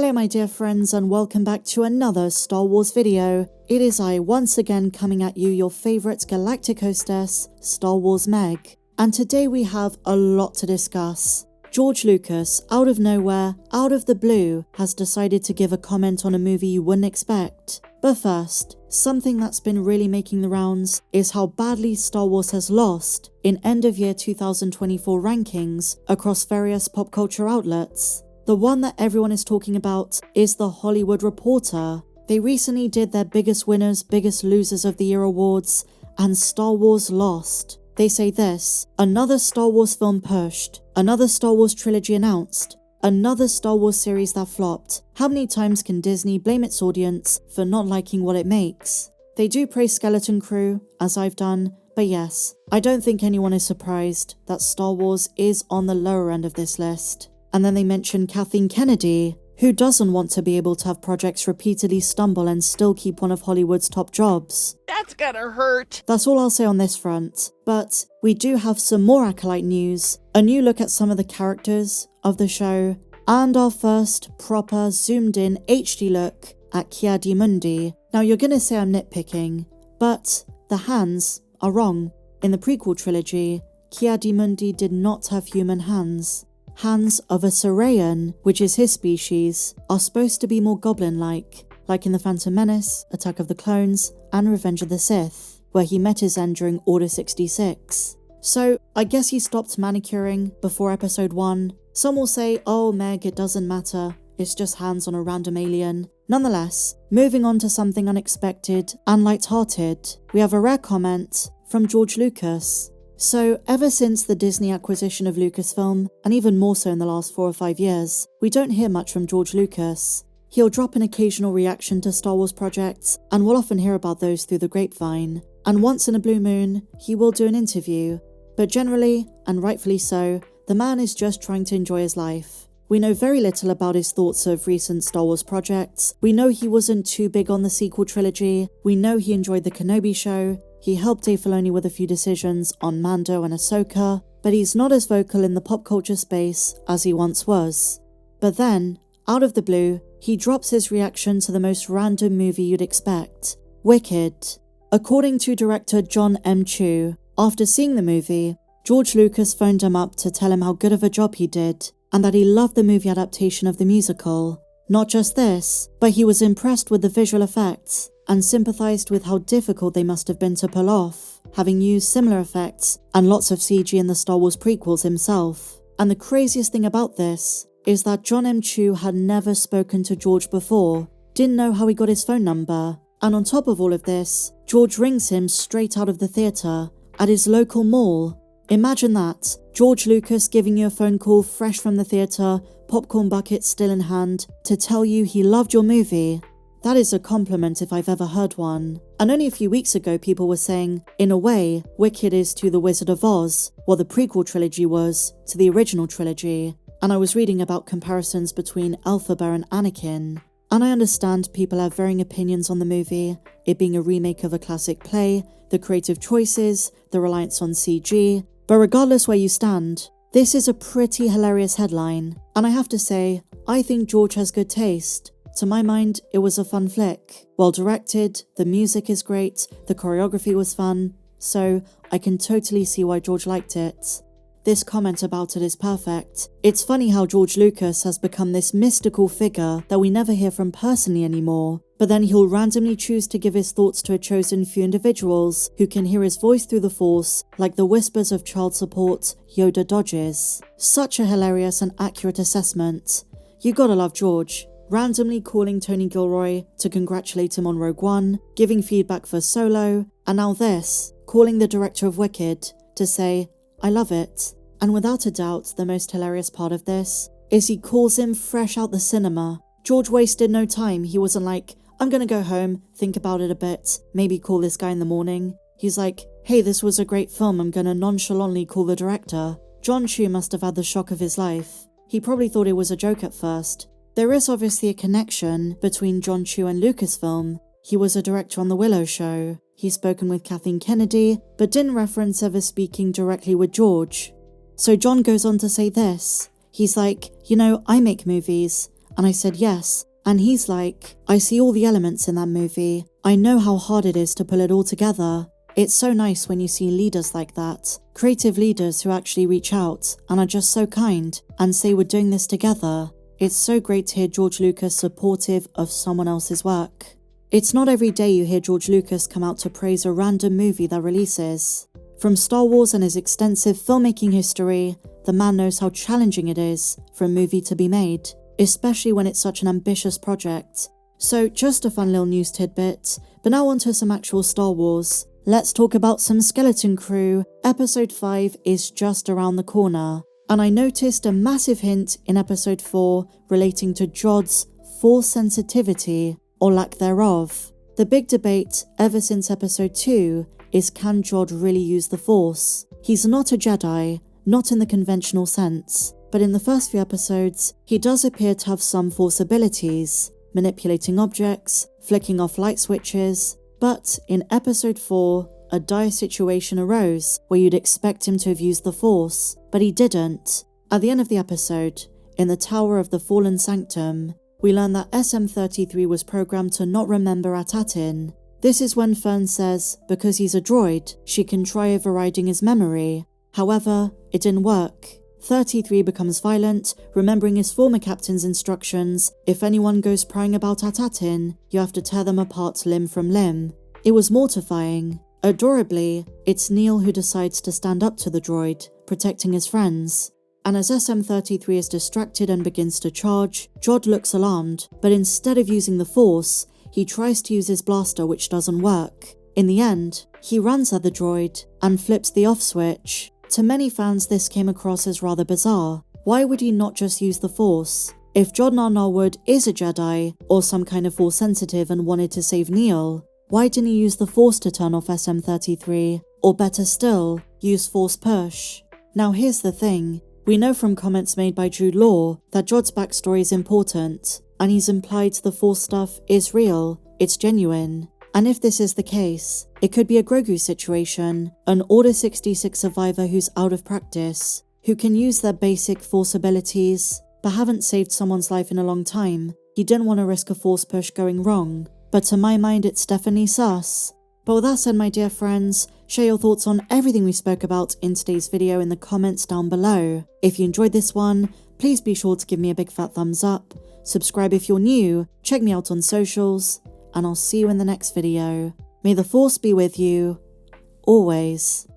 Hello my dear friends and welcome back to another Star Wars video. It is I once again coming at you, your favourite galactic hostess, Star Wars Meg. And today we have a lot to discuss. George Lucas, out of nowhere, out of the blue, has decided to give a comment on a movie you wouldn't expect. But first, something that's been really making the rounds is how badly Star Wars has lost in end of year 2024 rankings across various pop culture outlets. The one that everyone is talking about is The Hollywood Reporter. They recently did their biggest winners, biggest losers of the year awards, and Star Wars lost. They say this: another Star Wars film pushed, another Star Wars trilogy announced, another Star Wars series that flopped. How many times can Disney blame its audience for not liking what it makes? They do praise Skeleton Crew, as I've done, but yes, I don't think anyone is surprised that Star Wars is on the lower end of this list. And then they mention Kathleen Kennedy. Who doesn't want to be able to have projects repeatedly stumble and still keep one of Hollywood's top jobs? That's gonna hurt. That's all I'll say on this front. But we do have some more Acolyte news, a new look at some of the characters of the show, and our first proper zoomed in HD look at Mundi. Now you're gonna say I'm nitpicking, but the hands are wrong. In the prequel trilogy, Mundi did not have human hands. Hands of a Sarayan, which is his species, are supposed to be more goblin-like in The Phantom Menace, Attack of the Clones, and Revenge of the Sith, where he met his end during Order 66. So, I guess he stopped manicuring before episode 1. Some will say, oh Meg, it doesn't matter, it's just hands on a random alien. Nonetheless, moving on to something unexpected and light-hearted, we have a rare comment from George Lucas. So, ever since the Disney acquisition of Lucasfilm, and even more so in the last 4 or 5 years, we don't hear much from George Lucas. He'll drop an occasional reaction to Star Wars projects, and we'll often hear about those through the grapevine. And once in a blue moon, he will do an interview. But generally, and rightfully so, the man is just trying to enjoy his life. We know very little about his thoughts of recent Star Wars projects. We know he wasn't too big on the sequel trilogy. We know he enjoyed the Kenobi show. He helped Dave Filoni with a few decisions on Mando and Ahsoka, but he's not as vocal in the pop culture space as he once was. But then, out of the blue, he drops his reaction to the most random movie you'd expect, Wicked. According to director John M. Chu, after seeing the movie, George Lucas phoned him up to tell him how good of a job he did, and that he loved the movie adaptation of the musical. Not just this, but he was impressed with the visual effects, and sympathised with how difficult they must have been to pull off, having used similar effects and lots of CG in the Star Wars prequels himself. And the craziest thing about this is that John M. Chu had never spoken to George before, didn't know how he got his phone number, and on top of all of this, George rings him straight out of the theatre, at his local mall. Imagine that, George Lucas giving you a phone call fresh from the theatre, popcorn bucket still in hand, to tell you he loved your movie. That is a compliment if I've ever heard one. And only a few weeks ago people were saying, in a way, Wicked is to The Wizard of Oz what the prequel trilogy was to the original trilogy. And I was reading about comparisons between Elphaba and Anakin. And I understand people have varying opinions on the movie, it being a remake of a classic play, the creative choices, the reliance on CG, but regardless where you stand, this is a pretty hilarious headline. And I have to say, I think George has good taste. To my mind, it was a fun flick. Well directed, the music is great, the choreography was fun, so I can totally see why George liked it. This comment about it is perfect. It's funny how George Lucas has become this mystical figure that we never hear from personally anymore, but then he'll randomly choose to give his thoughts to a chosen few individuals who can hear his voice through the Force, like the whispers of child support Yoda dodges. Such a hilarious and accurate assessment. You gotta love George. Randomly calling Tony Gilroy to congratulate him on Rogue One, giving feedback for Solo, and now this, calling the director of Wicked to say, I love it. And without a doubt, the most hilarious part of this is he calls him fresh out the cinema. George wasted no time. He wasn't like, I'm gonna go home, think about it a bit, maybe call this guy in the morning. He's like, hey, this was a great film, I'm gonna nonchalantly call the director. John Chu must have had the shock of his life. He probably thought it was a joke at first. There is obviously a connection between John Chu and Lucasfilm. He was a director on The Willow Show. He's spoken with Kathleen Kennedy, but didn't reference ever speaking directly with George. So John goes on to say this. He's like, you know, I make movies, And I said yes. And he's like, I see all the elements in that movie. I know how hard it is to pull it all together. It's so nice when you see leaders like that, creative leaders who actually reach out and are just so kind and say we're doing this together. It's so great to hear George Lucas supportive of someone else's work. It's not every day you hear George Lucas come out to praise a random movie that releases. From Star Wars and his extensive filmmaking history, the man knows how challenging it is for a movie to be made, especially when it's such an ambitious project. So just a fun little news tidbit, but now onto some actual Star Wars. Let's talk about some Skeleton Crew. Episode 5 is just around the corner, and I noticed a massive hint in episode 4 relating to Jod's Force sensitivity, or lack thereof. The big debate ever since episode 2 is, can Jod really use the Force? He's not a Jedi, not in the conventional sense, but in the first few episodes, he does appear to have some Force abilities, manipulating objects, flicking off light switches. But in episode 4, a dire situation arose where you'd expect him to have used the Force, but he didn't. At the end of the episode, in the Tower of the Fallen Sanctum, we learn that SM-33 was programmed to not remember Atatin. This is when Fern says, because he's a droid, she can try overriding his memory. However, it didn't work. 33 becomes violent, remembering his former captain's instructions: if anyone goes prying about Atatin, you have to tear them apart limb from limb. It was mortifying. Adorably, it's Neil who decides to stand up to the droid, protecting his friends. And as SM-33 is distracted and begins to charge, Jod looks alarmed, but instead of using the Force, he tries to use his blaster, which doesn't work. In the end, he runs at the droid and flips the off switch. To many fans, this came across as rather bizarre. Why would he not just use the Force? If Jod Narnarwood is a Jedi, or some kind of Force sensitive and wanted to save Neil, why didn't he use the Force to turn off SM-33? Or better still, use Force push? Now here's the thing. We know from comments made by Jude Law that Jod's backstory is important, and he's implied the Force stuff is real, it's genuine. And if this is the case, it could be a Grogu situation, an Order 66 survivor who's out of practice, who can use their basic Force abilities, but haven't saved someone's life in a long time. He didn't want to risk a Force push going wrong, but to my mind it's definitely sus. But with that said, my dear friends, share your thoughts on everything we spoke about in today's video in the comments down below. If you enjoyed this one, please be sure to give me a big fat thumbs up, subscribe if you're new, check me out on socials, and I'll see you in the next video. May the Force be with you, always.